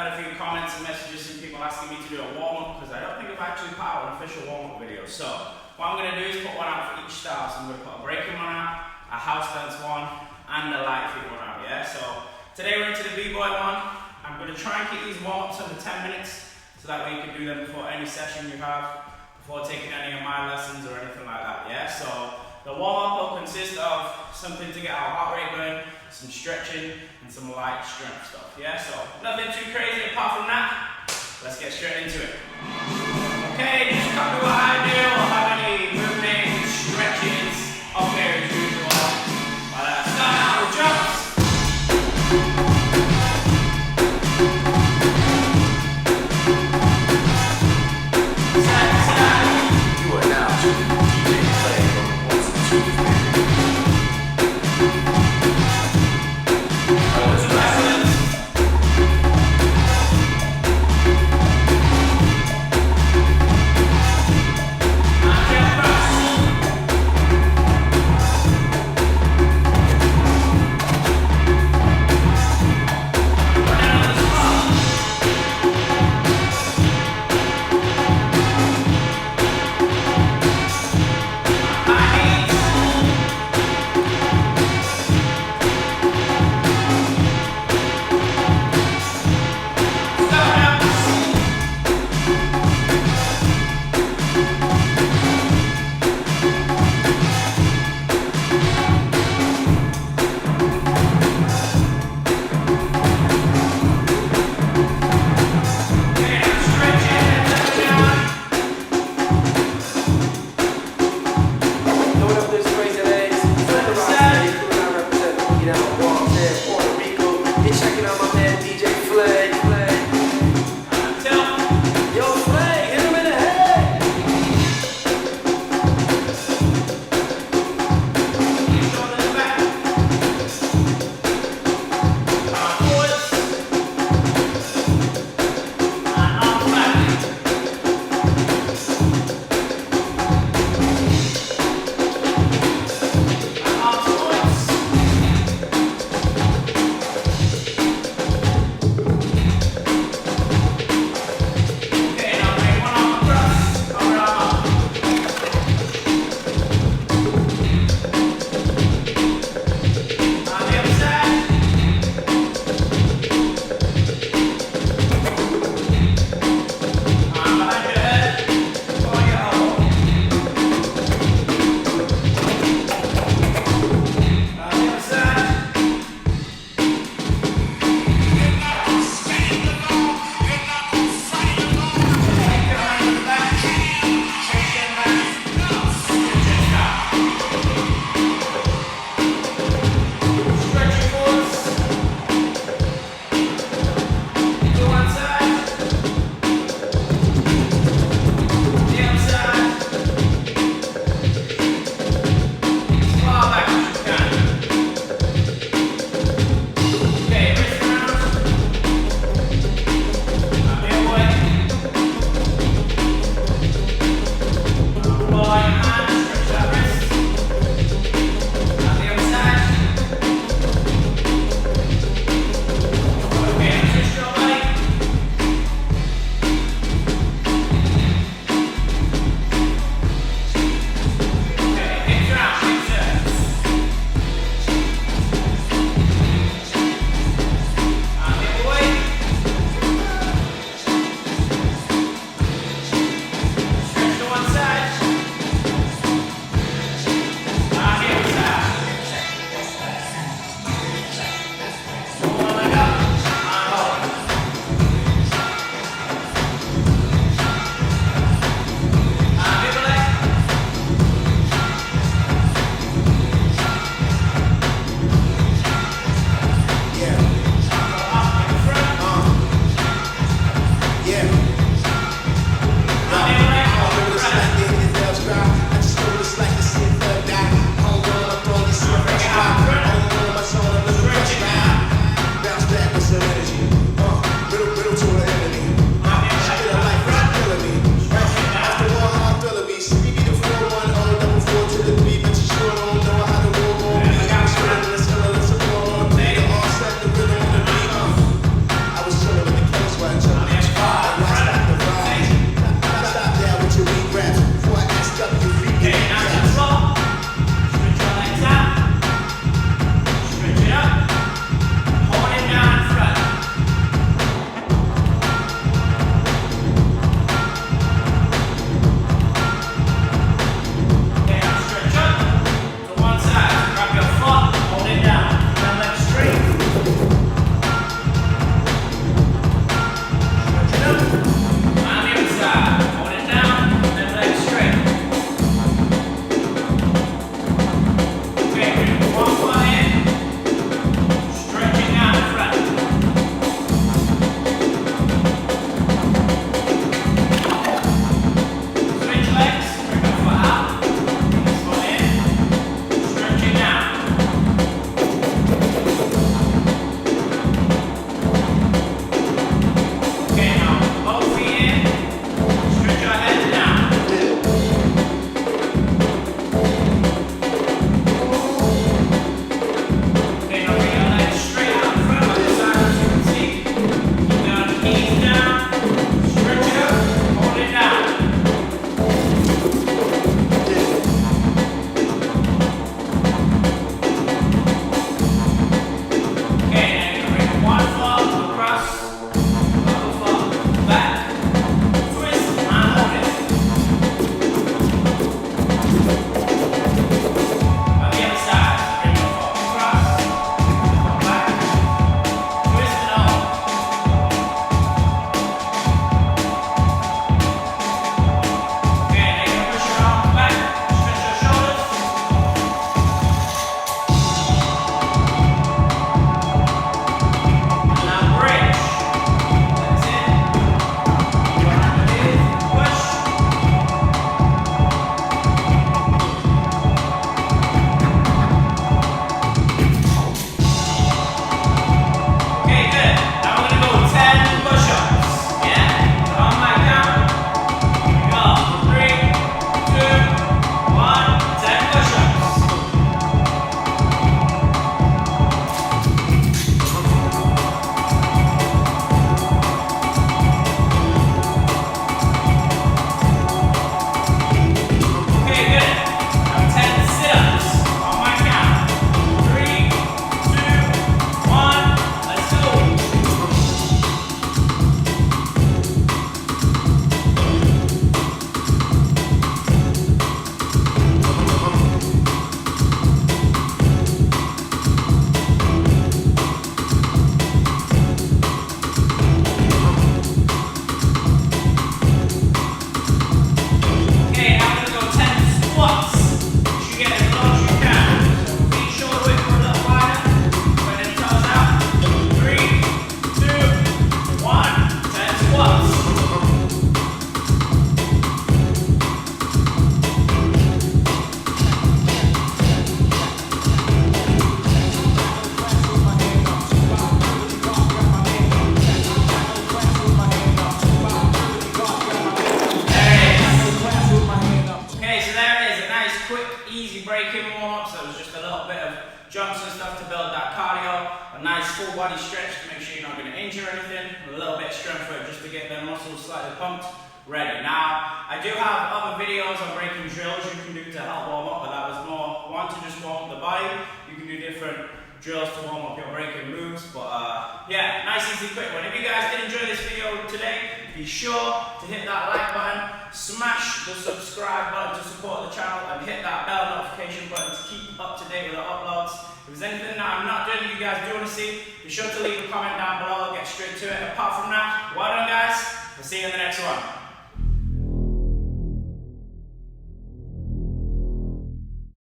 had a few comments and messages from people asking me to do a warm-up because I don't think I've actually put out an official warm-up video. So what I'm going to do is put one out for each style. So I'm going to put a breaking one out, a house dance one, and a light feet one out, yeah? So today we're into the B-Boy one. I'm going to try and keep these warm-ups under 10 minutes so that way you can do them before any session you have, before taking any of my lessons or anything like that, yeah? So the warm-up will consist of something to get our heart rate going, some stretching, and some light strength stuff, yeah? So nothing too crazy apart from that. Let's get straight into it. Okay, just copy what I do. We'll have any movements, stretches, up here as usual. But start out with jumps. Side to side. You are now tuning to DJ Play on the ones and twos, baby. Backwards. jumps and stuff to build that cardio, a nice full body stretch to make sure you're not going to injure anything, a little bit of strength for it just to get them muscles slightly pumped, ready. Now, I do have other videos on breaking drills you can do to help warm up, but that was more one to just warm up the body. You can do different drills to warm up your breaking moves, but yeah, nice, easy, quick one. If you guys did enjoy this video today, be sure to hit that like button, smash the subscribe button to support the channel, and hit that bell notification button to keep up to date with the uploads. If there's anything that I'm not doing that you guys do want to see, be sure to leave a comment down below. I'll get straight to it. Apart from that, well done guys, we'll see you in the next one.